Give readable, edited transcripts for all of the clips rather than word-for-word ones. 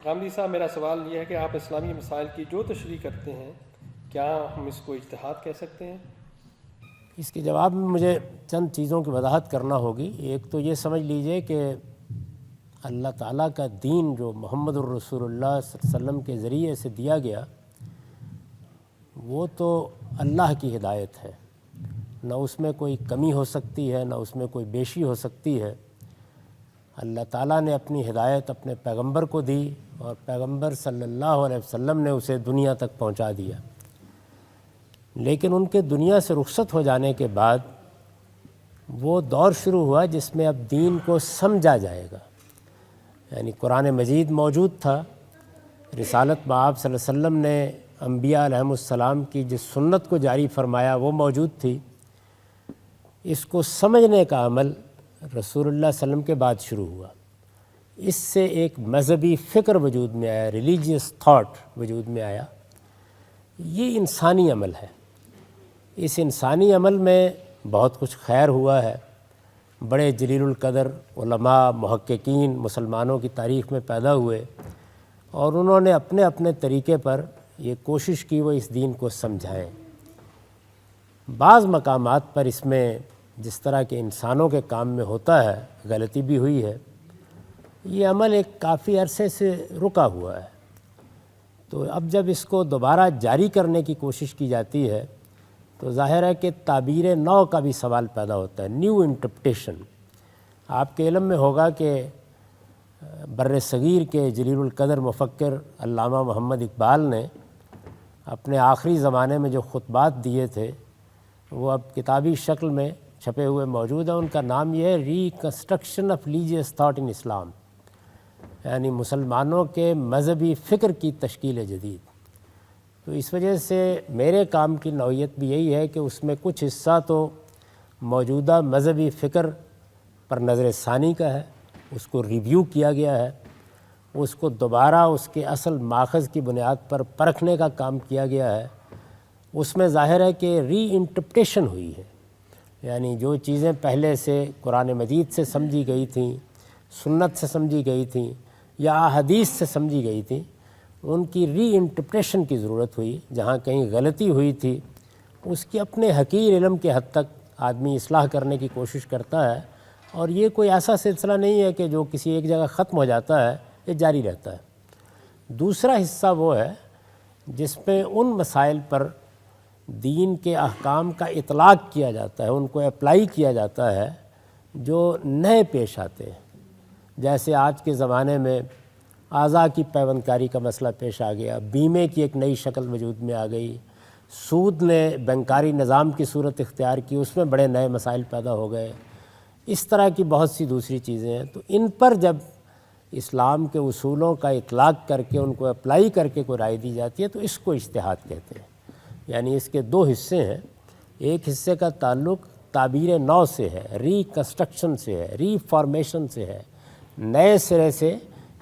غامدی صاحب، میرا سوال یہ ہے کہ آپ اسلامی مسائل کی جو تشریح کرتے ہیں، کیا ہم اس کو اجتہاد کہہ سکتے ہیں؟ اس کے جواب میں مجھے چند چیزوں کی وضاحت کرنا ہوگی۔ ایک تو یہ سمجھ لیجئے کہ اللہ تعالیٰ کا دین جو محمد الرسول اللہ صلی اللہ علیہ وسلم کے ذریعے سے دیا گیا، وہ تو اللہ کی ہدایت ہے، نہ اس میں کوئی کمی ہو سکتی ہے، نہ اس میں کوئی بیشی ہو سکتی ہے۔ اللہ تعالیٰ نے اپنی ہدایت اپنے پیغمبر کو دی اور پیغمبر صلی اللہ علیہ وسلم نے اسے دنیا تک پہنچا دیا۔ لیکن ان کے دنیا سے رخصت ہو جانے کے بعد وہ دور شروع ہوا جس میں اب دین کو سمجھا جائے گا۔ یعنی قرآن مجید موجود تھا، رسالت بآب صلی اللہ علیہ وسلم نے انبیاء علیہم السلام کی جس سنت کو جاری فرمایا وہ موجود تھی۔ اس کو سمجھنے کا عمل رسول اللہ صلی اللہ علیہ وسلم کے بعد شروع ہوا۔ اس سے ایک مذہبی فکر وجود میں آیا، ریلیجیس تھاٹ وجود میں آیا۔ یہ انسانی عمل ہے۔ اس انسانی عمل میں بہت کچھ خیر ہوا ہے۔ بڑے جلیل القدر علماء محققین مسلمانوں کی تاریخ میں پیدا ہوئے اور انہوں نے اپنے اپنے طریقے پر یہ کوشش کی وہ اس دین کو سمجھائیں۔ بعض مقامات پر اس میں جس طرح کے انسانوں کے کام میں ہوتا ہے غلطی بھی ہوئی ہے۔ یہ عمل ایک کافی عرصے سے رکا ہوا ہے، تو اب جب اس کو دوبارہ جاری کرنے کی کوشش کی جاتی ہے تو ظاہر ہے کہ تعبیر نو کا بھی سوال پیدا ہوتا ہے، نیو انٹرپریٹیشن۔ آپ کے علم میں ہوگا کہ بر صغیر کے جلیل القدر مفکر علامہ محمد اقبال نے اپنے آخری زمانے میں جو خطبات دیے تھے وہ اب کتابی شکل میں چھپے ہوئے موجود ہیں۔ ان کا نام یہ ہے reconstruction of religious thought in Islam, یعنی مسلمانوں کے مذہبی فکر کی تشکیل جدید۔ تو اس وجہ سے میرے کام کی نوعیت بھی یہی ہے کہ اس میں کچھ حصہ تو موجودہ مذہبی فکر پر نظر ثانی کا ہے، اس کو ریویو کیا گیا ہے، اس کو دوبارہ اس کے اصل ماخذ کی بنیاد پر پرکھنے کا کام کیا گیا ہے۔ اس میں ظاہر ہے کہ ری انٹرپریٹیشن ہوئی ہے، یعنی جو چیزیں پہلے سے قرآن مجید سے سمجھی گئی تھیں، سنت سے سمجھی گئی تھیں یا احادیث سے سمجھی گئی تھیں، ان کی ری انٹرپریٹیشن کی ضرورت ہوئی۔ جہاں کہیں غلطی ہوئی تھی اس کی اپنے حقیر علم کے حد تک آدمی اصلاح کرنے کی کوشش کرتا ہے، اور یہ کوئی ایسا سلسلہ نہیں ہے کہ جو کسی ایک جگہ ختم ہو جاتا ہے، یہ جاری رہتا ہے۔ دوسرا حصہ وہ ہے جس میں ان مسائل پر دین کے احکام کا اطلاق کیا جاتا ہے، ان کو اپلائی کیا جاتا ہے جو نئے پیش آتے ہیں۔ جیسے آج کے زمانے میں اعضاء کی پیوند کاری کا مسئلہ پیش آ گیا، بیمے کی ایک نئی شکل وجود میں آ گئی، سود نے بینکاری نظام کی صورت اختیار کی، اس میں بڑے نئے مسائل پیدا ہو گئے۔ اس طرح کی بہت سی دوسری چیزیں ہیں۔ تو ان پر جب اسلام کے اصولوں کا اطلاق کر کے ان کو اپلائی کر کے کوئی رائے دی جاتی ہے تو اس کو اجتہاد کہتے ہیں۔ یعنی اس کے دو حصے ہیں، ایک حصے کا تعلق تعبیر نو سے ہے، ری کنسٹرکشن سے ہے، ری فارمیشن سے ہے، نئے سرے سے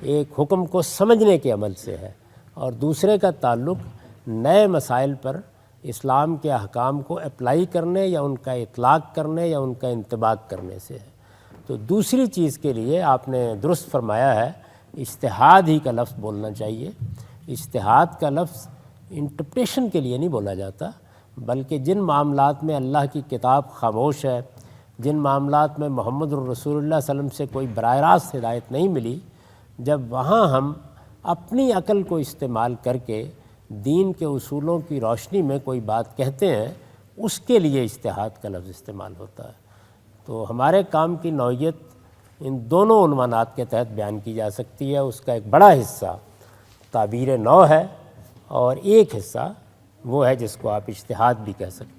ایک حکم کو سمجھنے کے عمل سے ہے، اور دوسرے کا تعلق نئے مسائل پر اسلام کے احکام کو اپلائی کرنے یا ان کا اطلاق کرنے یا ان کا انطباق کرنے سے ہے۔ تو دوسری چیز کے لیے آپ نے درست فرمایا ہے، اجتہاد ہی کا لفظ بولنا چاہیے۔ اجتہاد کا لفظ انٹرپریٹیشن کے لیے نہیں بولا جاتا، بلکہ جن معاملات میں اللہ کی کتاب خاموش ہے، جن معاملات میں محمد الرسول اللہ صلی اللہ علیہ وسلم سے کوئی براہ راست ہدایت نہیں ملی، جب وہاں ہم اپنی عقل کو استعمال کر کے دین کے اصولوں کی روشنی میں کوئی بات کہتے ہیں، اس کے لیے اجتہاد کا لفظ استعمال ہوتا ہے۔ تو ہمارے کام کی نوعیت ان دونوں عنوانات کے تحت بیان کی جا سکتی ہے۔ اس کا ایک بڑا حصہ تعبیر نو ہے اور ایک حصہ وہ ہے جس کو آپ اجتہاد بھی کہہ سکتے ہیں۔